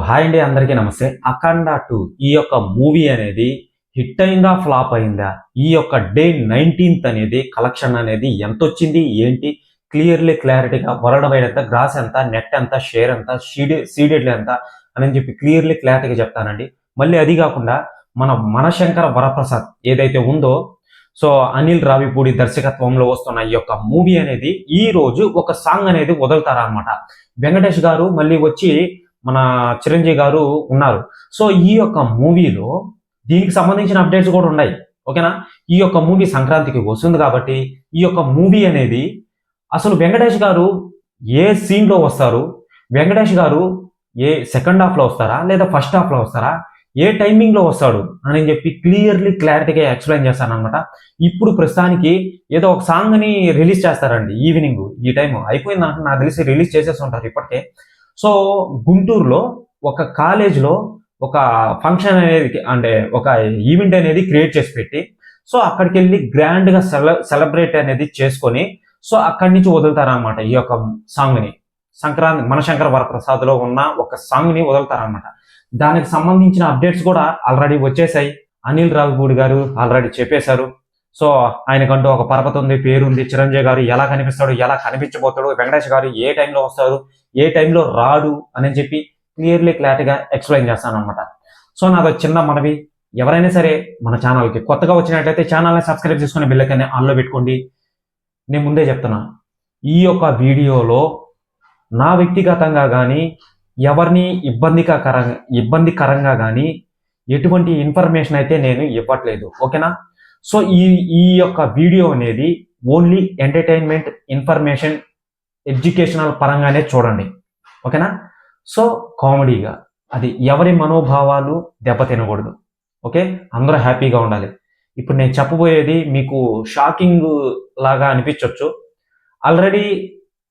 Hi అండి, అందరికీ నమస్తే. అఖండ 2 ఈ యొక్క మూవీ అనేది హిట్ అయిందా, ఫ్లాప్ అయిందా? ఈ యొక్క డే 19th అనేది కలెక్షన్ అనేది ఎంత వచ్చింది, ఏంటి క్లారిటీగా వరల్డ్ వైడ్ ఎంత, గ్రాస్ ఎంత, నెట్ ఎంత, షేర్ ఎంత, సీడెడ్లు ఎంత అని చెప్పి క్లారిటీగా చెప్తానండి. మళ్ళీ అది కాకుండా మన మనశంకర వరప్రసాద్ ఏదైతే ఉందో, సో అనిల్ రావిపూడి దర్శకత్వంలో వస్తున్న ఈ యొక్క మూవీ అనేది ఈ రోజు ఒక సాంగ్ అనేది వదులుతారనమాట. వెంకటేష్ గారు మళ్ళీ వచ్చి మన చిరంజీవి గారు ఉన్నారు. సో ఈ యొక్క మూవీలో దీనికి సంబంధించిన అప్డేట్స్ కూడా ఉన్నాయి. ఓకేనా? ఈ యొక్క మూవీ సంక్రాంతికి వస్తుంది కాబట్టి ఈ యొక్క మూవీ అనేది అసలు వెంకటేష్ గారు ఏ సీన్లో వస్తారు, వెంకటేష్ గారు ఏ సెకండ్ హాఫ్లో వస్తారా లేదా ఫస్ట్ హాఫ్లో వస్తారా, ఏ టైమింగ్లో వస్తాడు అని చెప్పి క్లారిటీగా ఎక్స్ప్లెయిన్ చేస్తాను అనమాట. ఇప్పుడు ప్రస్తుతానికి ఏదో ఒక సాంగ్ని రిలీజ్ చేస్తారండి ఈవినింగ్. ఈ టైం అయిపోయిందంటే నాకు తెలిసి రిలీజ్ చేసేస్తుంటారు ఇప్పటికే. సో గుంటూరులో ఒక కాలేజ్లో ఒక ఫంక్షన్ అనేది అంటే ఒక ఈవెంట్ అనేది క్రియేట్ చేసి పెట్టి, సో అక్కడికి వెళ్ళి గ్రాండ్గా సెలబ్రేట్ అనేది చేసుకొని, సో అక్కడి నుంచి వదులుతారనమాట ఈ యొక్క సాంగ్ని. సంక్రాంతి మనశంకర వరప్రసాద్లో ఉన్న ఒక సాంగ్ని వదులుతారనమాట. దానికి సంబంధించిన అప్డేట్స్ కూడా ఆల్రెడీ వచ్చేసాయి. అనిల్ రావిపూడి గారు ఆల్రెడీ చెప్పేశారు. సో ఆయనకంటూ ఒక పరపతి ఉంది, పేరుంది. చిరంజీవి గారు ఎలా కనిపిస్తాడు, ఎలా కనిపించబోతాడు, వెంకటేష్ గారు ఏ టైంలో వస్తాడు, ఏ టైంలో రాడు అని చెప్పి క్లారిటీగా ఎక్స్ప్లెయిన్ చేస్తాను అనమాట. సో నాది చిన్న మనవి, ఎవరైనా సరే మన ఛానల్కి కొత్తగా వచ్చినట్లయితే ఛానల్ని సబ్స్క్రైబ్ చేసుకుని బెల్ ఐకాన్ని ఆన్లో పెట్టుకోండి. నేను ముందే చెప్తున్నా, ఈ యొక్క వీడియోలో నా వ్యక్తిగతంగా కానీ ఎవరిని ఇబ్బందికరంగా కానీ ఎటువంటి ఇన్ఫర్మేషన్ అయితే నేను ఇవ్వట్లేదు. ఓకేనా? సో ఈ యొక్క వీడియో అనేది ఓన్లీ ఎంటర్టైన్మెంట్, ఇన్ఫర్మేషన్, ఎడ్యుకేషనల్ పరంగానే చూడండి. ఓకేనా? సో కామెడీగా, అది ఎవరి మనోభావాలు దెబ్బతినకూడదు. ఓకే? అందరూ హ్యాపీగా ఉండాలి. ఇప్పుడు నేను చెప్పబోయేది మీకు షాకింగ్ లాగా అనిపించవచ్చు. ఆల్రెడీ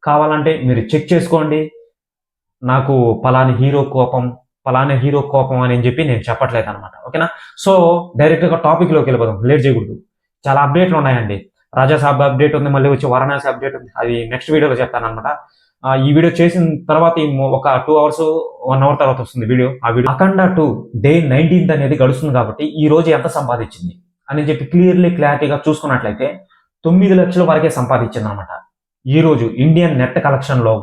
కావాలంటే మీరు చెక్ చేసుకోండి. నాకు పలానా హీరో కోపం అని చెప్పి నేను చెప్పట్లేదు అనమాట. ఓకేనా? సో డైరెక్ట్గా టాపిక్లోకి వెళ్ళిపోదాం, లేట్ చేయకూడదు. చాలా అప్డేట్లు ఉన్నాయండి. రాజాసాబ్ అప్డేట్ ఉంది, మళ్ళీ వచ్చి వారణాసి అప్డేట్ ఉంది. అది నెక్స్ట్ వీడియోలో చెప్తాను అనమాట. ఈ వీడియో చేసిన తర్వాత ఒక 2 hours 1 hour తర్వాత వస్తుంది వీడియో. ఆ వీడియో అఖండ 2 డే 19th అనేది గడుస్తుంది కాబట్టి ఈ రోజు ఎంత సంపాదించింది అని చెప్పి క్లారిటీగా చూసుకున్నట్లయితే 9 లక్షల వరకే సంపాదించింది అనమాట. ఈ రోజు ఇండియన్ నెట్ కలెక్షన్లో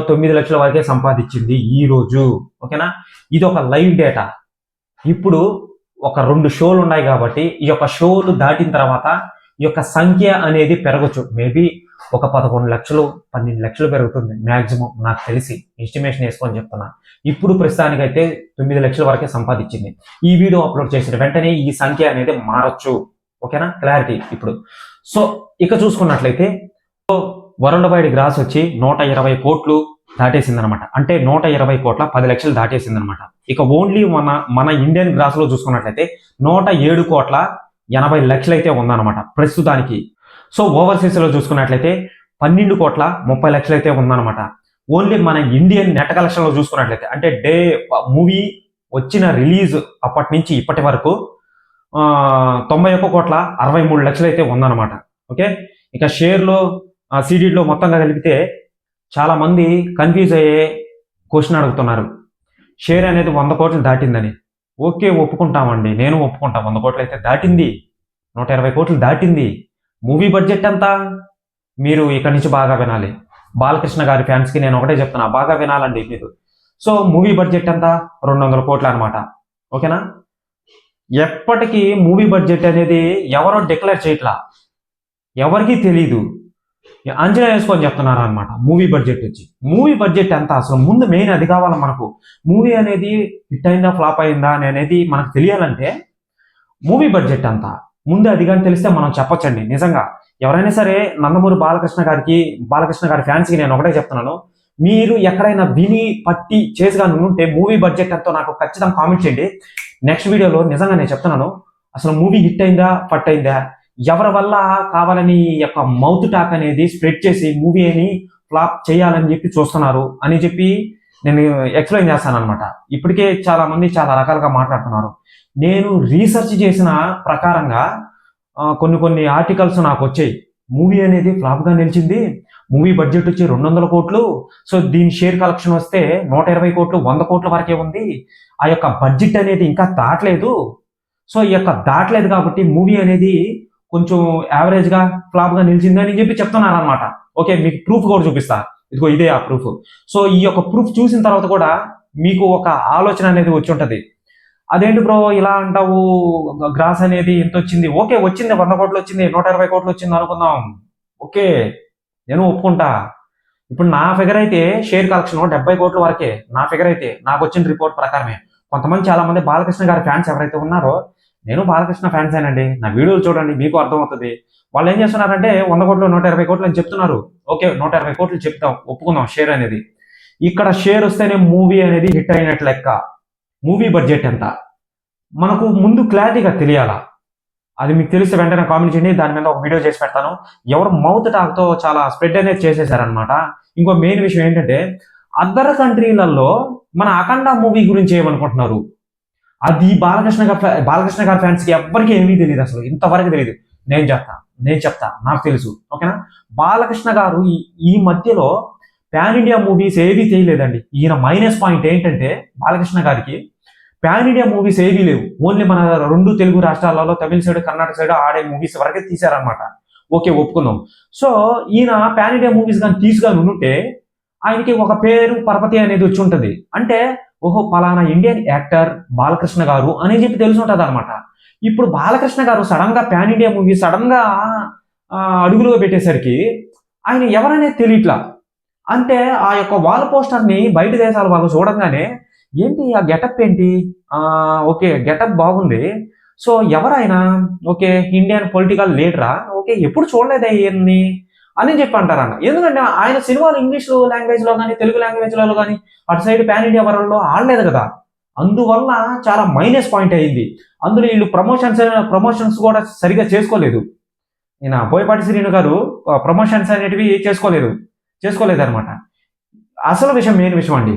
9 లక్షల వరకే సంపాదించింది ఈ రోజు. ఓకేనా? ఇది ఒక లైవ్ డేటా. ఇప్పుడు ఒక 2 షోలు ఉన్నాయి కాబట్టి ఈ యొక్క షోలు దాటిన తర్వాత ఈ యొక్క సంఖ్య అనేది పెరగచ్చు. మేబీ ఒక 11 లక్షలు 12 లక్షలు పెరుగుతుంది మ్యాక్సిమం, నాకు తెలిసి ఎస్టిమేషన్ వేసుకొని చెప్తున్నా. ఇప్పుడు ప్రస్తుతానికైతే 9 లక్షల వరకే సంపాదించింది. ఈ వీడియో అప్లోడ్ చేసిన వెంటనే ఈ సంఖ్య అనేది మారచ్చు. ఓకేనా? క్లారిటీ ఇప్పుడు. సో ఇక చూసుకున్నట్లయితే వరల్డ్ వైడ్ గ్రాస్ వచ్చి 120 కోట్లు దాటేసిందనమాట. అంటే 120 కోట్ల 10 లక్షలు దాటేసిందనమాట. ఇక ఓన్లీ మన ఇండియన్ గ్రాస్ లో చూసుకున్నట్లయితే 107 కోట్ల 80 లక్షలు అయితే ఉందన్నమాట ప్రస్తుతానికి. సో ఓవర్సీస్ లో చూసుకున్నట్లయితే 12 కోట్ల 30 లక్షలు అయితే ఉందన్నమాట. ఓన్లీ మన ఇండియన్ నెట్ కలెక్షన్ లో చూసుకున్నట్లయితే, అంటే డే మూవీ వచ్చిన రిలీజ్ అప్పటి నుంచి ఇప్పటి వరకు 91 కోట్ల 63 లక్షలు అయితే ఉందన్నమాట. ఓకే? ఇక షేర్లో సీడీలో మొత్తంగా కలిపితే చాలా మంది కన్ఫ్యూజ్ అయ్యే క్వశ్చన్ అడుగుతున్నారు, షేర్ అనేది 100 కోట్లు దాటిందని. ఓకే, ఒప్పుకుంటామండి, నేను ఒప్పుకుంటా. 100 కోట్లు అయితే దాటింది, 120 కోట్లు దాటింది. మూవీ బడ్జెట్ ఎంత? మీరు ఇక్కడి నుంచి బాగా వినాలి. బాలకృష్ణ గారి ఫ్యాన్స్కి నేను ఒకటే చెప్తున్నా, బాగా వినాలండి మీరు. సో మూవీ బడ్జెట్ ఎంత? 200 కోట్లు అనమాట. ఓకేనా? ఎప్పటికీ మూవీ బడ్జెట్ అనేది ఎవరో డిక్లేర్ చేయట్లా, ఎవరికీ తెలీదు, అంచనా వేసుకొని చెప్తున్నారు అనమాట. మూవీ బడ్జెట్ ఎంత అసలు? ముందు మెయిన్ అది కావాలి మనకు. మూవీ అనేది హిట్ అయిందా, ఫ్లాప్ అయిందా అనేది మనకు తెలియాలంటే మూవీ బడ్జెట్ ఎంత ముందు అది కానీ తెలిస్తే మనం చెప్పొచ్చండి. నిజంగా ఎవరైనా సరే నందమూరి బాలకృష్ణ గారి ఫ్యాన్స్కి నేను ఒకటే చెప్తున్నాను, మీరు ఎక్కడైనా విని పట్టి చేసిగా ఉంటే మూవీ బడ్జెట్ ఎంతో నాకు ఖచ్చితంగా కామెంట్ చేయండి. నెక్స్ట్ వీడియోలో నిజంగా నేను చెప్తున్నాను, అసలు మూవీ హిట్ అయిందా, ఫట్ అయిందా, ఎవరి వల్ల కావాలని యొక్క మౌత్ టాక్ అనేది స్ప్రెడ్ చేసి మూవీ అని ఫ్లాప్ చేయాలని చెప్పి చూస్తున్నారు అని చెప్పి నేను ఎక్స్ప్లెయిన్ చేస్తాను అనమాట. ఇప్పటికే చాలా మంది చాలా రకాలుగా మాట్లాడుతున్నారు. నేను రీసెర్చ్ చేసిన ప్రకారంగా కొన్ని ఆర్టికల్స్ నాకు వచ్చాయి. మూవీ అనేది ఫ్లాప్గా నిలిచింది, మూవీ బడ్జెట్ వచ్చి 200 కోట్లు. సో దీని షేర్ కలెక్షన్ వస్తే 120 కోట్లు, 100 కోట్ల వరకే ఉంది. ఆ యొక్క బడ్జెట్ అనేది ఇంకా దాటలేదు. సో ఈ యొక్క దాటలేదు కాబట్టి మూవీ అనేది కొంచెం యావరేజ్ గా ఫ్లాప్ గా నిలిచింది అని చెప్పి చెప్తున్నారు అనమాట. ఓకే, మీకు ప్రూఫ్ కూడా చూపిస్తా. ఇదిగో ఇదే ఆ ప్రూఫ్. సో ఈ యొక్క ప్రూఫ్ చూసిన తర్వాత కూడా మీకు ఒక ఆలోచన అనేది వచ్చి ఉంటది. అదేంటి బ్రో ఇలా అంటావు, గ్రాస్ అనేది ఎంత వచ్చింది? ఓకే, వచ్చింది 100 కోట్లు వచ్చింది, 120 కోట్లు వచ్చింది అనుకుందాం. ఓకే, నేను ఒప్పుకుంటా. ఇప్పుడు నా ఫిగర్ అయితే షేర్ కలెక్షన్ 70 కోట్ల వరకే. నా ఫిగర్ అయితే నాకు వచ్చిన రిపోర్ట్ ప్రకారమే. కొంతమంది చాలా మంది బాలకృష్ణ గారి ఫ్యాన్స్ ఎవరైతే ఉన్నారో, నేను బాలకృష్ణ ఫ్యాన్స్ ఏనండి, నా వీడియోలు చూడండి మీకు అర్థమవుతుంది. వాళ్ళు ఏం చేస్తున్నారంటే 100 కోట్లు 120 కోట్లు అని చెప్తున్నారు. ఓకే, 120 కోట్లు చెప్తాం, ఒప్పుకుందాం షేర్ అనేది. ఇక్కడ షేర్ వస్తేనే మూవీ అనేది హిట్ అయినట్లు లెక్క. మూవీ బడ్జెట్ ఎంత మనకు ముందు క్లారిటీగా తెలియాలా. అది మీకు తెలిస్తే వెంటనే కామెంట్ చేయండి, దాని మీద ఒక వీడియో చేసి పెడతాను. ఎవరు మౌత్ టాక్ తో చాలా స్ప్రెడ్ అనేది చేసేసారనమాట. ఇంకో మెయిన్ విషయం ఏంటంటే అదర్ కంట్రీలలో మన అఖండ మూవీ గురించి ఏమనుకుంటున్నారు, అది బాలకృష్ణ గారి ఫ్యాన్స్ కి ఎవ్వరికి ఏమీ తెలియదు, అసలు ఇంతవరకు తెలియదు. నేను చెప్తా నాకు తెలుసు. ఓకేనా, బాలకృష్ణ గారు ఈ మధ్యలో పాన్ ఇండియా మూవీస్ ఏవీ చేయలేదండి. ఈయన మైనస్ పాయింట్ ఏంటంటే బాలకృష్ణ గారికి పాన్ ఇండియా మూవీస్ ఏవీ లేవు. ఓన్లీ మన 2 తెలుగు రాష్ట్రాలలో తమిళ సైడ్ కర్ణాటక సైడ్ ఆడే మూవీస్ వరకే తీశారనమాట. ఓకే, ఒప్పుకుందాం. సో ఈయన పాన్ ఇండియా మూవీస్ కానీ తీసుకొని ఉంటే ఆయనకి ఒక పేరు పరపతి అనేది వచ్చి ఉంటుంది. అంటే ఓహో పలానా ఇండియన్ యాక్టర్ బాలకృష్ణ గారు అని చెప్పి తెలిసి ఉంటుంది అనమాట. ఇప్పుడు బాలకృష్ణ గారు సడన్ గా పాన్ ఇండియా మూవీ సడన్ గా అడుగులో పెట్టేసరికి ఆయన ఎవరనేది తెలియట్లా. అంటే ఆ యొక్క వాల్ పోస్టర్ ని బయట దేశాల వాళ్ళు చూడంగానే ఏంటి ఆ గెటప్ ఏంటి, ఓకే గెటప్ బాగుంది, సో ఎవరైనా ఓకే ఇండియన్ పొలిటికల్ లీడరా, ఓకే ఎప్పుడు చూడలేదు ఆయన్ని అని చెప్పి అంటారన్న. ఎందుకంటే ఆయన సినిమాలు ఇంగ్లీష్ లాంగ్వేజ్ లో కానీ తెలుగు లాంగ్వేజ్ లో కానీ అటు సైడ్ పాన్ ఇండియా వరల్డ్ లో ఆడలేదు కదా. అందువల్ల చాలా మైనస్ పాయింట్ అయింది. అందులో వీళ్ళు ప్రమోషన్స్ కూడా సరిగా చేసుకోలేదు. ఈయన బోయపాటి శ్రీను గారు ప్రమోషన్స్ అనేటివి చేసుకోలేదు అనమాట. అసలు విషయం మెయిన్ విషయం అండి,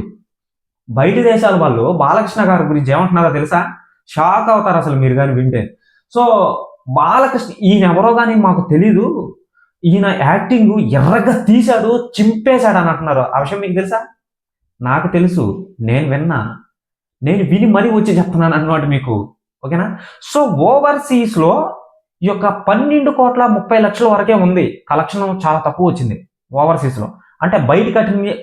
బయట దేశాల వాళ్ళు బాలకృష్ణ గారి గురించి ఏమంటున్నారో తెలుసా? షాక్ అవుతారు అసలు మీరు కానీ వింటే. సో బాలకృష్ణ ఈయన ఎవరో కానీ మాకు తెలీదు, ఈయన యాక్టింగ్ ఎర్రగా తీశాడు, చింపేశాడు అని అంటున్నారు. ఆ విషయం మీకు తెలుసా? నాకు తెలుసు, నేను విని మరీ వచ్చి చెప్తున్నాను అన్నమాట మీకు. ఓకేనా, సో ఓవర్సీస్ లో ఈ యొక్క 12 కోట్ల 30 లక్షల వరకే ఉంది కలెక్షన్. చాలా తక్కువ వచ్చింది ఓవర్సీస్ లో. అంటే బయట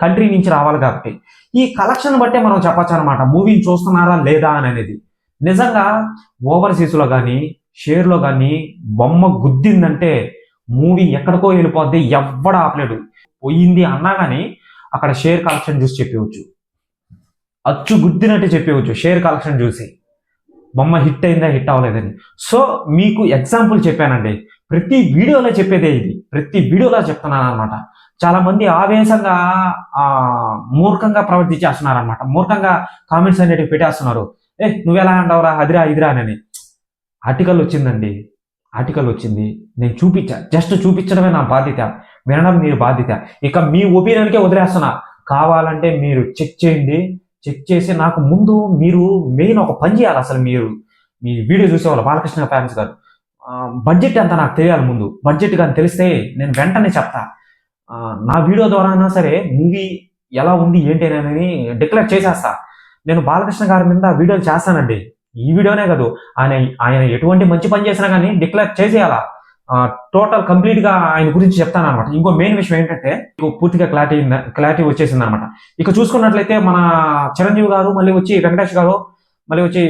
కంట్రీ నుంచి రావాలి కాబట్టి ఈ కలెక్షన్ బట్టే మనం చెప్పొచ్చు అనమాట మూవీని చూస్తున్నారా లేదా అనేది. నిజంగా ఓవర్సీస్ లో కానీ షేర్ లో కానీ బొమ్మ గుద్దిందంటే మూవీ ఎక్కడికో వెళ్ళిపోద్ది, ఎవ్వడ ఆపలేడు. పోయింది అన్నా కానీ అక్కడ షేర్ కలెక్షన్ చూసి చెప్పవచ్చు, అచ్చు గుద్దినట్టు చెప్పవచ్చు షేర్ కలెక్షన్ చూసి బొమ్మ హిట్ అయిందా హిట్ అవ్వలేదని. సో మీకు ఎగ్జాంపుల్ చెప్పానండి, ప్రతి వీడియోలో చెప్పేదే ఇది, ప్రతి వీడియోలో చెప్తున్నాను అనమాట. చాలా మంది ఆవేశంగా మూర్ఖంగా ప్రవర్తించేస్తున్నారు అనమాట. మూర్ఖంగా కామెంట్స్ అనేటివి పెట్టేస్తున్నారు. నువ్వెలా అంటావురా అదిరా ఇదిరా అని. ఆర్టికల్ వచ్చిందండి, ఆర్టికల్ వచ్చింది, నేను జస్ట్ చూపించడమే నా బాధ్యత, వినడం మీరు బాధ్యత. ఇక మీ ఒపీనియన్కే వదిలేస్తున్నా. కావాలంటే మీరు చెక్ చేయండి, చెక్ చేసి నాకు ముందు మీరు మెయిన్ ఒక పని చేయాలి. అసలు మీరు మీ వీడియో చూసేవాళ్ళు బాలకృష్ణ ఫ్యాన్స్ గారు బడ్జెట్ ఎంత నాకు తెలియాలి. ముందు బడ్జెట్ కానీ తెలిస్తే నేను వెంటనే చెప్తా. నా వీడియో ద్వారా అయినా సరే మూవీ ఎలా ఉంది ఏంటి అనేది డిక్లేర్ చేసేస్తా. నేను బాలకృష్ణ గారి మీద వీడియోలు చేస్తానండి. ఈ వీడియోనే కాదు, ఆయన ఎటువంటి మంచి పని చేసినా కానీ డిక్లేర్ చేసేయాలా. టోటల్ కంప్లీట్ గా ఆయన గురించి చెప్తాను అనమాట. ఇంకో మెయిన్ విషయం ఏంటంటే పూర్తిగా క్లారిటీ వచ్చేసింది అనమాట. ఇక చూసుకున్నట్లయితే మన చిరంజీవి గారు మళ్ళీ వచ్చి వెంకటేష్ గారు మళ్ళీ వచ్చి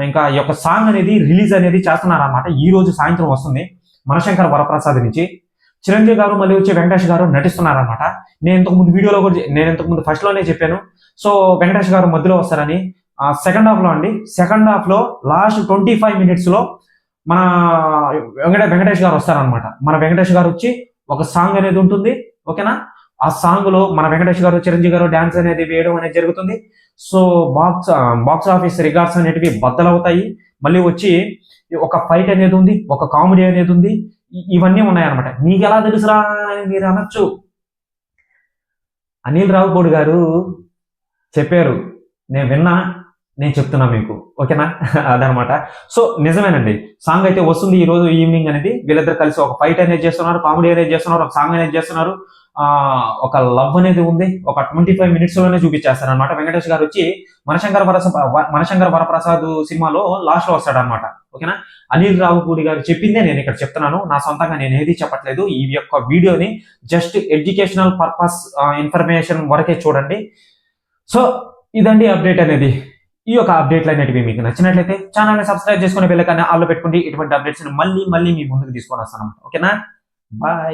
ఇంకా ఈ యొక్క సాంగ్ అనేది రిలీజ్ అనేది చేస్తున్నారు అనమాట. ఈ రోజు సాయంత్రం వస్తుంది. మనశంకర్ వరప్రసాద్ నుంచి చిరంజీవి గారు మళ్ళీ వచ్చి వెంకటేష్ గారు నటిస్తున్నారు అనమాట. నేను ఇంతకుముందు ఫస్ట్ లోనే చెప్పాను. సో వెంకటేష్ గారు మధ్యలో వస్తారని. సెకండ్ హాఫ్ లో లాస్ట్ 25 minutes లో మన వెంకటేష్ గారు వస్తారనమాట. మన వెంకటేష్ గారు వచ్చి ఒక సాంగ్ అనేది ఉంటుంది. ఓకేనా, ఆ సాంగ్ లో మన వెంకటేష్ గారు చిరంజీవి గారు డాన్స్ అనేది వేయడం అనేది జరుగుతుంది. సో బాక్స్ ఆఫీస్ రికార్డ్స్ అనేటివి బద్దలవుతాయి. మళ్ళీ వచ్చి ఒక ఫైట్ అనేది ఉంది, ఒక కామెడీ అనేది ఉంది, ఇవన్నీ ఉన్నాయన్నమాట. మీకు ఎలా తెలుసురా అని మీరు అనొచ్చు. అనిల్ రావుపూడి గారు చెప్పారు, నేను చెప్తున్నా మీకు. ఓకేనా, అదనమాట. సో నిజమేనండి, సాంగ్ అయితే వస్తుంది ఈ రోజు ఈవినింగ్ అనేది. వీళ్ళిద్దరు కలిసి ఒక ఫైట్ అనేది చేస్తున్నారు, కామెడీ అనేది చేస్తున్నారు, ఒక సాంగ్ అనేది చేస్తున్నారు. ఒక లవ్ అనేది ఉంది. ఒక 25 minutes లోనే చూపించేస్తారు అనమాట. వెంకటేష్ గారు వచ్చి మనశంకర వరప్రసాద్ సినిమాలో లాస్ట్ లో వస్తాడనమాట. ఓకేనా. అనిల్ రావుపూడి గారు చెప్పిందే నేను ఇక్కడ చెప్తున్నాను. నా సొంతంగా నేను ఏది చెప్పట్లేదు. ఈ యొక్క వీడియోని జస్ట్ ఎడ్యుకేషనల్ పర్పస్ ఇన్ఫర్మేషన్ వరకే చూడండి. సో ఇదండి అప్డేట్ అనేది. ఈ యొక్క అప్డేట్లు అనేటివి మీకు నచ్చినట్లయితే ఛానల్ని సబ్స్క్రైబ్ చేసుకుని బెల్ ఐకాన్ ఆల్లో పెట్టుకోండి. ఇటువంటి అప్డేట్స్ మళ్ళీ మీ ముందుకు తీసుకొని వస్తాను. ఓకేనా. బాయ్.